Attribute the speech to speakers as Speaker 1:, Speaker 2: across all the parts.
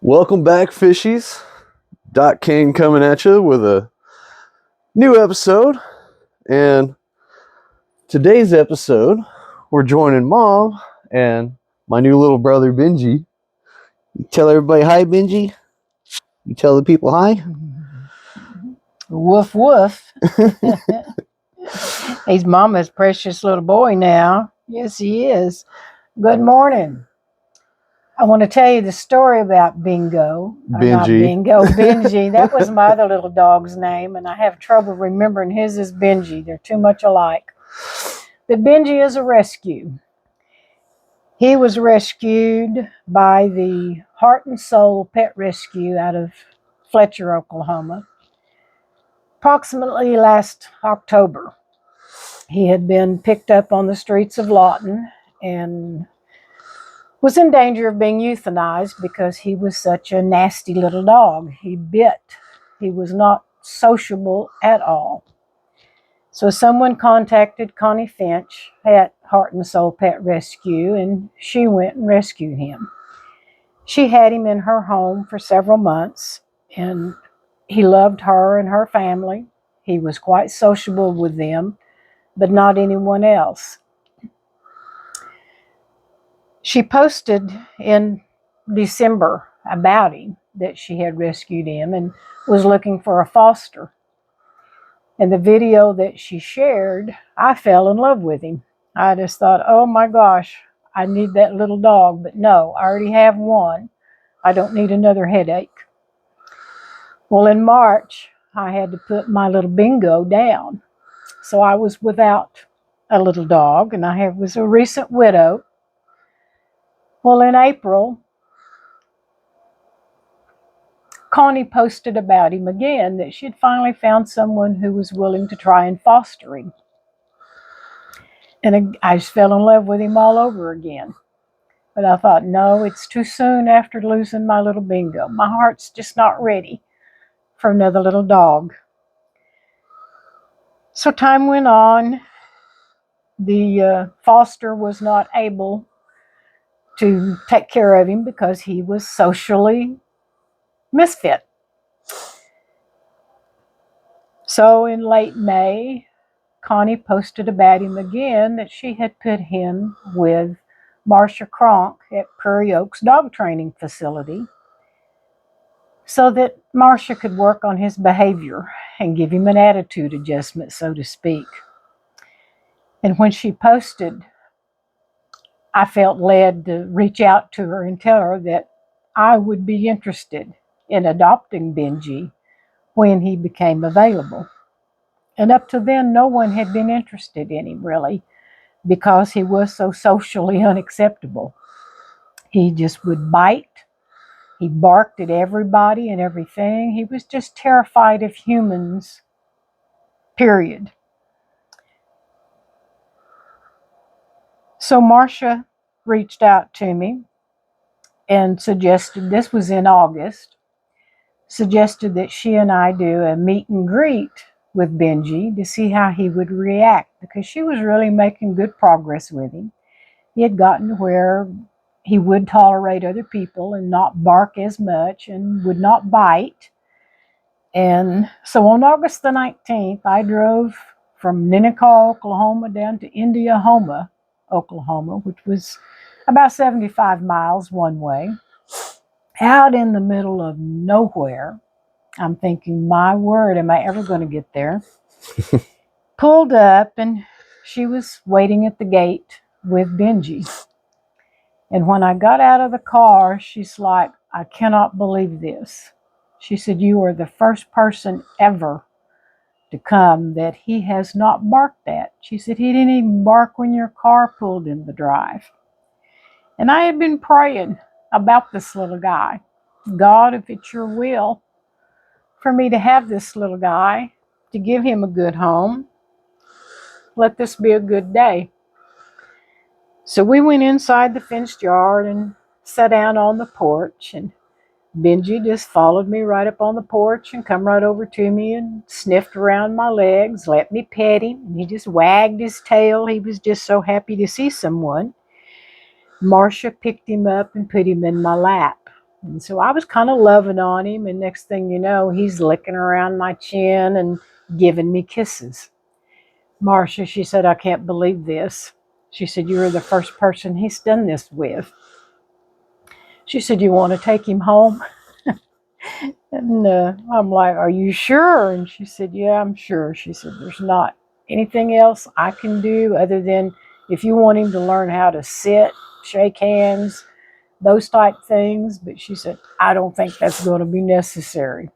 Speaker 1: Welcome back, fishies. Doc King coming at you with a new episode. And today's episode, we're joining Mom and my new little brother, Benji. You tell everybody hi, Benji. You tell the people hi.
Speaker 2: Woof woof. He's Mama's precious little boy now. Yes, he is. Good morning. I want to tell you the story about Bingo. Or not
Speaker 1: Benji.
Speaker 2: Bingo, Benji. That was my other little dog's name, and I have trouble remembering his is Benji. They're too much alike. But Benji is a rescue. He was rescued by the Heart and Soul Pet Rescue out of Fletcher, Oklahoma, approximately last October. He had been picked up on the streets of Lawton and was in danger of being euthanized because he was such a nasty little dog. He bit. He was not sociable at all. So someone contacted Connie Finch at Heart and Soul Pet Rescue, and she went and rescued him. She had him in her home for several months, and he loved her and her family. He was quite sociable with them, but not anyone else. She posted in December about him, that she had rescued him and was looking for a foster. And the video that she shared, I fell in love with him. I just thought, oh my gosh, I need that little dog. But no, I already have one. I don't need another headache. Well, in March, I had to put my little Bingo down. So I was without a little dog, and I was a recent widow. Well, in April, Connie posted about him again, that she'd finally found someone who was willing to try and foster him. And I just fell in love with him all over again. But I thought, no, it's too soon after losing my little Bingo. My heart's just not ready for another little dog. So time went on. The foster was not able to take care of him because he was socially misfit. So in late May, Connie posted about him again, that she had put him with Marcia Cronk at Prairie Oaks Dog Training Facility so that Marcia could work on his behavior and give him an attitude adjustment, so to speak. And when she posted, I felt led to reach out to her and tell her that I would be interested in adopting Benji when he became available. And up to then, no one had been interested in him, really, because he was so socially unacceptable. He just would bite. He barked at everybody and everything. He was just terrified of humans, period. So Marcia reached out to me and suggested, this was in August, suggested that she and I do a meet and greet with Benji to see how he would react, because she was really making good progress with him. He had gotten to where he would tolerate other people and not bark as much and would not bite. And so on August the 19th, I drove from Ninnekah, Oklahoma down to Indiahoma, Oklahoma, which was about 75 miles one way, out in the middle of nowhere. I'm thinking, my word, am I ever going to get there? Pulled up, and she was waiting at the gate with Benji. And when I got out of the car, she's like, I cannot believe this. She said, you are the first person ever to come that he has not barked at. She said, he didn't even bark when your car pulled in the drive. And I had been praying about this little guy. God, if it's your will for me to have this little guy, to give him a good home, let this be a good day. So we went inside the fenced yard and sat down on the porch, and Benji just followed me right up on the porch and come right over to me and sniffed around my legs, let me pet him, and he just wagged his tail. He was just so happy to see someone. Marcia picked him up and put him in my lap. And so I was kind of loving on him, and next thing you know, he's licking around my chin and giving me kisses. Marcia, she said, I can't believe this. She said, you're the first person he's done this with. She said, you want to take him home? And I'm like, are you sure? And she said, yeah, I'm sure. She said, there's not anything else I can do other than if you want him to learn how to sit, shake hands, those type things. But she said, I don't think that's going to be necessary.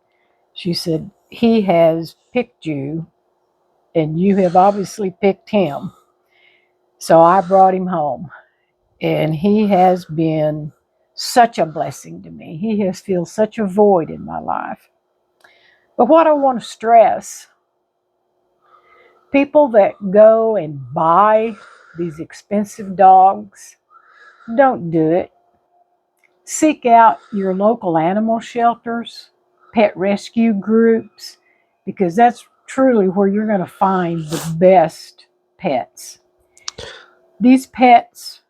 Speaker 2: She said, he has picked you and you have obviously picked him. So I brought him home, and he has been such a blessing to me. He has filled such a void in my life. But what I want to stress, people that go and buy these expensive dogs, don't do it. Seek out your local animal shelters, pet rescue groups, because that's truly where you're going to find the best pets. These pets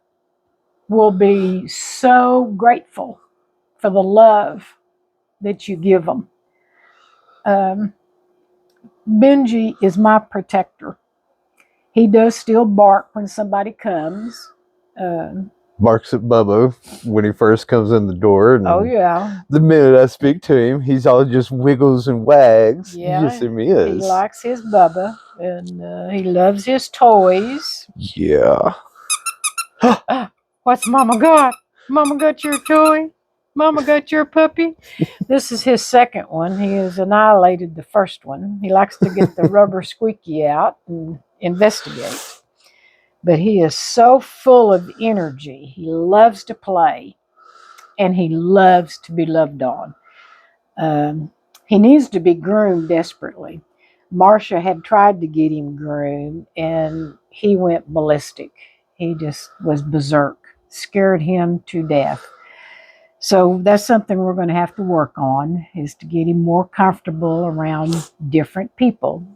Speaker 2: will be so grateful for the love that you give them. Benji is my protector. He does still bark when somebody comes.
Speaker 1: Barks at Bubba when he first comes in the door. And
Speaker 2: Oh, yeah.
Speaker 1: the minute I speak to him, he's all just wiggles and wags.
Speaker 2: Yeah,
Speaker 1: Yes, he
Speaker 2: he
Speaker 1: is.
Speaker 2: likes his Bubba, and he loves his toys.
Speaker 1: Yeah.
Speaker 2: What's Mama got? Mama got your toy? Mama got your puppy? This is his second one. He has annihilated the first one. He likes to get the rubber squeaky out and investigate. But he is so full of energy. He loves to play, and he loves to be loved on. He needs to be groomed desperately. Marcia had tried to get him groomed, and he went ballistic. He just was berserk, scared him to death. So that's something we're going to have to work on, is to get him more comfortable around different people.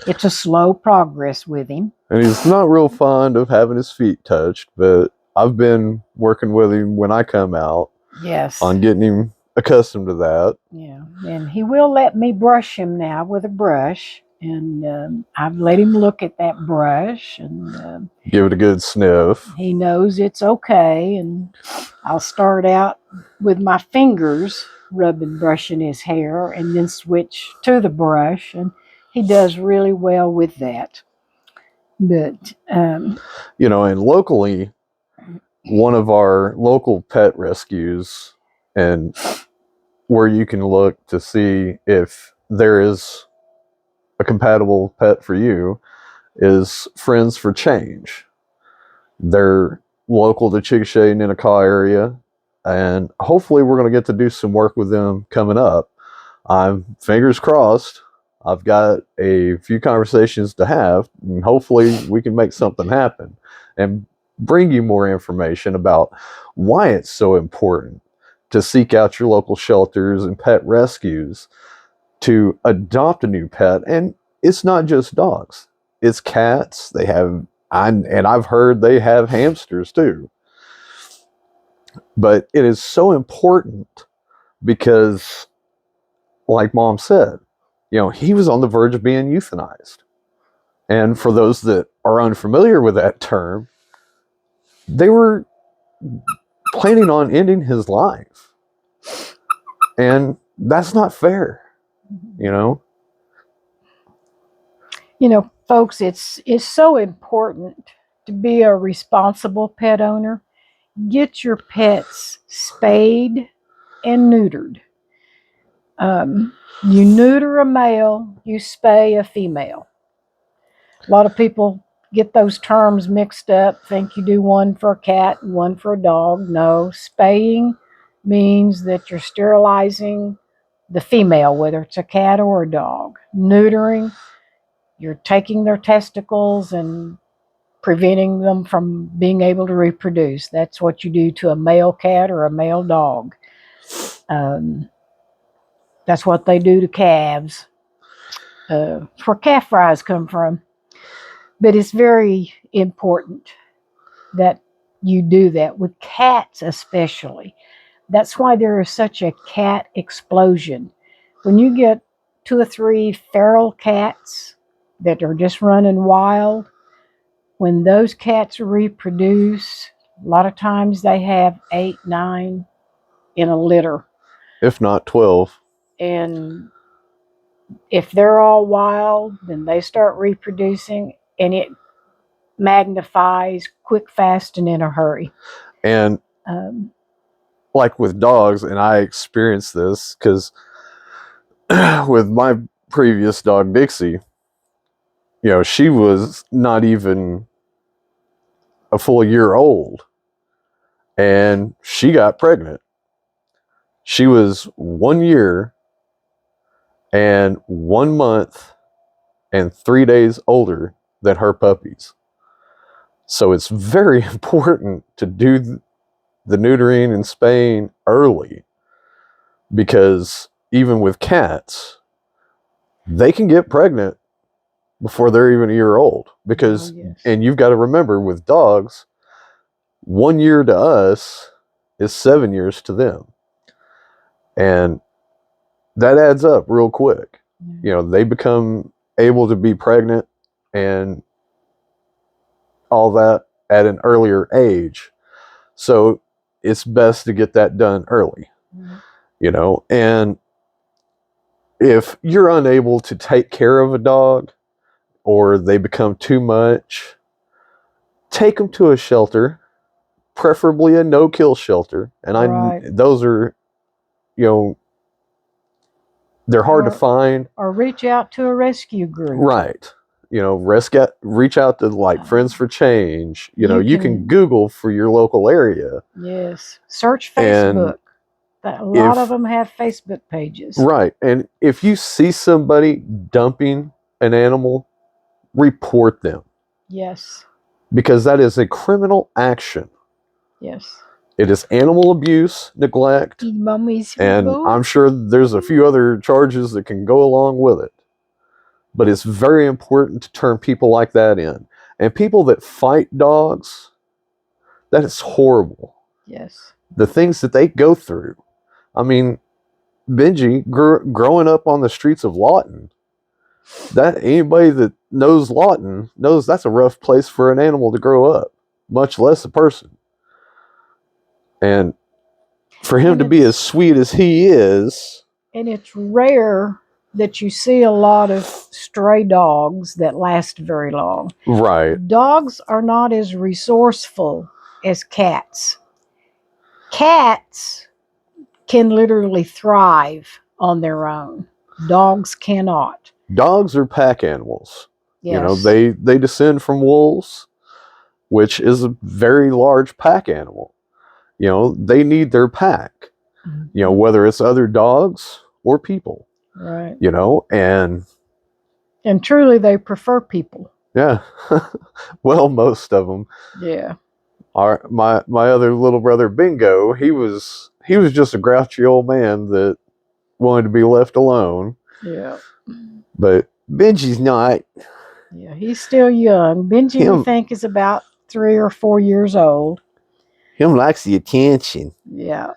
Speaker 2: It's a slow progress with him.
Speaker 1: And he's not real fond of having his feet touched, but I've been working with him when I come out.
Speaker 2: Yes.
Speaker 1: On getting him accustomed to that.
Speaker 2: Yeah, and he will let me brush him now with a brush, and I've let him look at that brush, and
Speaker 1: give it a good sniff.
Speaker 2: He knows it's okay, and I'll start out with my fingers rubbing, brushing his hair, and then switch to the brush, and he does really well with that. But
Speaker 1: and locally, one of our local pet rescues, and where you can look to see if there is a compatible pet for you, is Friends for Change. They're local to Chickasha and Inakaw area, and hopefully we're going to get to do some work with them coming up. I'm fingers crossed. I've got a few conversations to have, and hopefully we can make something happen and bring you more information about why it's so important to seek out your local shelters and pet rescues to adopt a new pet. And it's not just dogs, it's cats. They have, and I've heard they have hamsters too. But it is so important because, like Mom said, he was on the verge of being euthanized. And for those that are unfamiliar with that term, they were planning on ending his life. And that's not fair,
Speaker 2: Folks, it's so important to be a responsible pet owner. Get your pets spayed and neutered. You neuter a male, you spay a female. A lot of people get those terms mixed up, think you do one for a cat and one for a dog. No, spaying means that you're sterilizing the female, whether it's a cat or a dog. Neutering, you're taking their testicles and preventing them from being able to reproduce. That's what you do to a male cat or a male dog. That's what they do to calves. Where calf fries come from. But it's very important that you do that with cats, especially. That's why there is such a cat explosion. When you get 2 or 3 feral cats that are just running wild, when those cats reproduce, a lot of times they have 8, 9 in a litter.
Speaker 1: If not 12.
Speaker 2: And if they're all wild, then they start reproducing and it magnifies quick, fast, and in a hurry.
Speaker 1: And like with dogs, and I experienced this because with my previous dog, Dixie, she was not even a full year old and she got pregnant. She was 1 year and 1 month and 3 days older than her puppies. So it's very important to do the neutering and spaying early, because even with cats, they can get pregnant before they're even a year old. Because, and you've got to remember, with dogs, 1 year to us is 7 years to them. And that adds up real quick. They become able to be pregnant and all that at an earlier age. So it's best to get that done early, and if you're unable to take care of a dog or they become too much, take them to a shelter, preferably a no-kill shelter. And those are, they're hard to find.
Speaker 2: Or reach out to a rescue group.
Speaker 1: Right. Reach out to like Friends for Change. You can Google for your local area.
Speaker 2: Yes. Search Facebook. A lot of them have Facebook pages.
Speaker 1: Right. And if you see somebody dumping an animal, report them.
Speaker 2: Yes.
Speaker 1: Because that is a criminal action.
Speaker 2: Yes.
Speaker 1: It is animal abuse, neglect, and I'm sure there's a few other charges that can go along with it. But it's very important to turn people like that in. And people that fight dogs, that is horrible.
Speaker 2: Yes.
Speaker 1: The things that they go through. I mean, Benji, growing up on the streets of Lawton, that anybody that knows Lawton knows that's a rough place for an animal to grow up, much less a person. And for him to be as sweet as he is.
Speaker 2: And it's rare that you see a lot of stray dogs that last very long.
Speaker 1: Right.
Speaker 2: Dogs are not as resourceful as cats. Cats can literally thrive on their own. Dogs cannot.
Speaker 1: Dogs are pack animals.
Speaker 2: Yes.
Speaker 1: They descend from wolves, which is a very large pack animal. They need their pack. Whether it's other dogs or people.
Speaker 2: Right.
Speaker 1: And
Speaker 2: truly they prefer people.
Speaker 1: Yeah. Well, most of them.
Speaker 2: Yeah.
Speaker 1: My other little brother Bingo, he was just a grouchy old man that wanted to be left alone.
Speaker 2: Yeah.
Speaker 1: But Benji's not.
Speaker 2: Yeah, he's still young. Benji, we think, is about 3 or 4 years old.
Speaker 1: Him likes the attention.
Speaker 2: Yeah.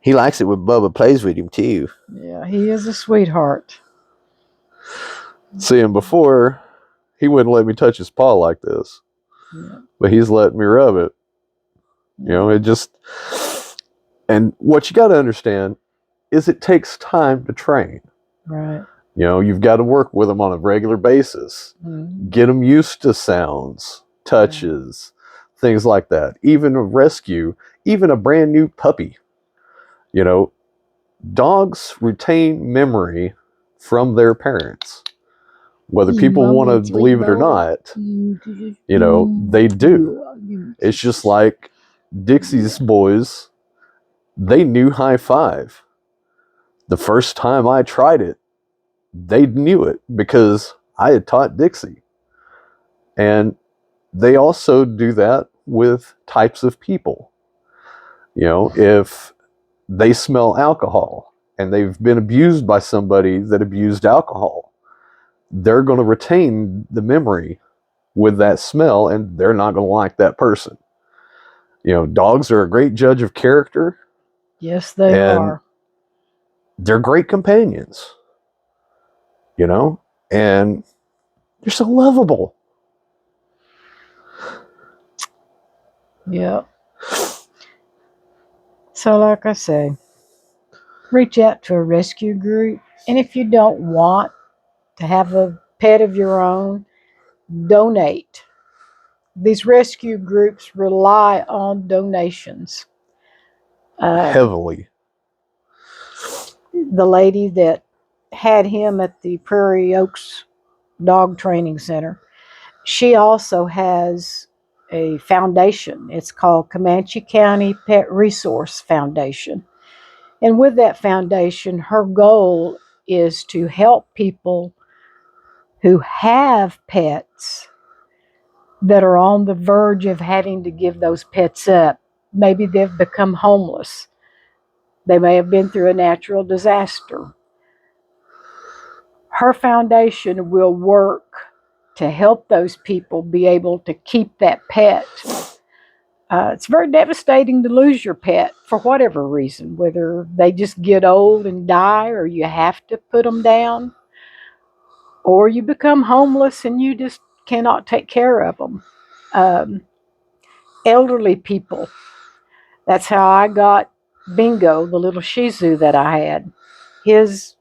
Speaker 1: He likes it when Bubba plays with him too.
Speaker 2: Yeah, he is a sweetheart.
Speaker 1: See him before, he wouldn't let me touch his paw like this.
Speaker 2: Yeah.
Speaker 1: But he's letting me rub it. It just... And what you got to understand is it takes time to train.
Speaker 2: Right.
Speaker 1: You've got to work with them on a regular basis.
Speaker 2: Mm-hmm.
Speaker 1: Get them used to sounds, touches, things like that. Even a rescue, even a brand new puppy. Dogs retain memory from their parents. Whether people want to believe it or not, they do. It's just like Dixie's boys, they knew high five. The first time I tried it, they knew it because I had taught Dixie. And they also do that with types of people. If they smell alcohol and they've been abused by somebody that abused alcohol, they're going to retain the memory with that smell and they're not going to like that person. Dogs are a great judge of character.
Speaker 2: Yes, they
Speaker 1: And
Speaker 2: are.
Speaker 1: they're great companions, you know, and they're so lovable.
Speaker 2: Yep. So, like I say, reach out to a rescue group. And if you don't want to have a pet of your own, donate. These rescue groups rely on donations.
Speaker 1: Heavily.
Speaker 2: The lady that had him at the Prairie Oaks Dog Training Center, she also has a foundation. It's called Comanche County Pet Resource Foundation. And with that foundation, her goal is to help people who have pets that are on the verge of having to give those pets up. Maybe they've become homeless. They may have been through a natural disaster. Her foundation will work to help those people be able to keep that pet. It's very devastating to lose your pet for whatever reason, whether they just get old and die, or you have to put them down, or you become homeless and you just cannot take care of them. Elderly people. That's how I got Bingo, the little Shih Tzu that I had. His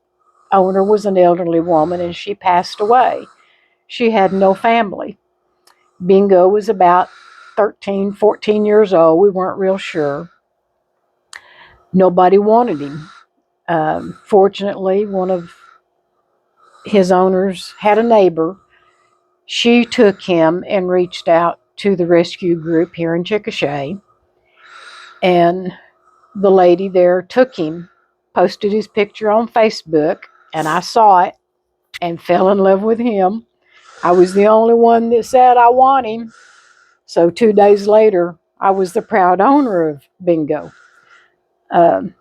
Speaker 2: owner was an elderly woman and she passed away. She had no family. Bingo was about 13, 14 years old. We weren't real sure. Nobody wanted him. Fortunately, one of his owners had a neighbor. She took him and reached out to the rescue group here in Chickasha. And the lady there took him, posted his picture on Facebook, and I saw it and fell in love with him. I was the only one that said I want him. So 2 days later, I was the proud owner of Bingo. Um,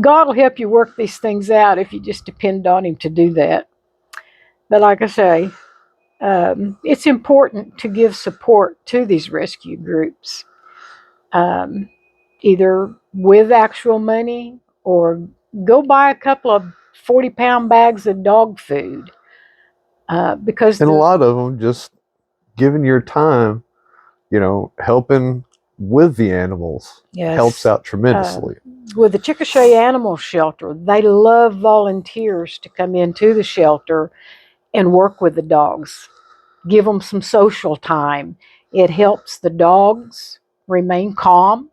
Speaker 2: God will help you work these things out if you just depend on Him to do that. But like I say, it's important to give support to these rescue groups, um, either with actual money or go buy a couple of 40-pound bags of dog food. Because
Speaker 1: And a lot of them just giving your time, you know, helping with the animals helps
Speaker 2: yes,
Speaker 1: out tremendously.
Speaker 2: with the Chickasha Animal Shelter, they love volunteers to come into the shelter and work with the dogs. Give them some social time. It helps the dogs remain calm.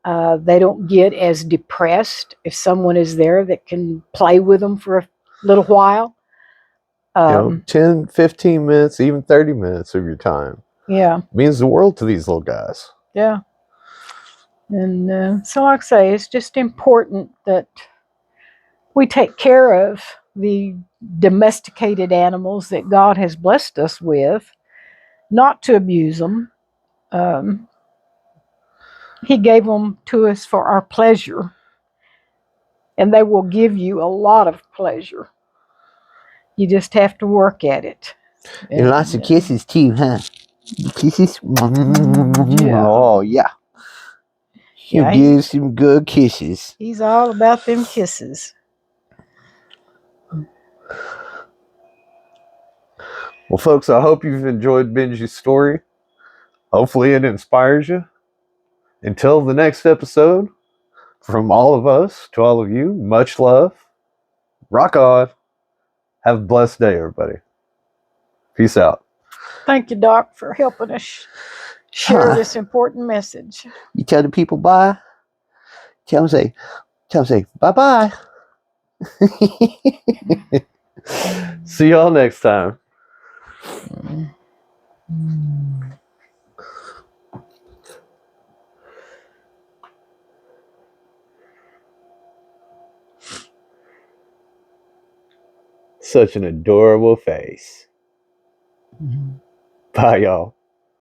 Speaker 2: They don't get as depressed if someone is there that can play with them for a little while.
Speaker 1: You know, 10, 15 minutes, even 30 minutes of your time
Speaker 2: Yeah,
Speaker 1: means the world to these little guys.
Speaker 2: yeah. And so, like I say, it's just important that we take care of the domesticated animals that God has blessed us with, not to abuse them. Um, he gave them to us for our pleasure, and they will give you a lot of pleasure. You just have to work at it.
Speaker 1: And lots of kisses too, huh? Kisses?
Speaker 2: Yeah.
Speaker 1: Oh, yeah. You
Speaker 2: Yeah,
Speaker 1: give some good kisses.
Speaker 2: he's all about them kisses.
Speaker 1: Well, folks, I hope you've enjoyed Benji's story. Hopefully it inspires you. Until the next episode, from all of us to all of you, much love. Rock on. Have a blessed day, everybody. Peace out.
Speaker 2: Thank you, Doc, for helping us share this important message.
Speaker 1: You tell the people bye. Tell them say bye bye. See y'all next time. Such an adorable face. Bye, y'all.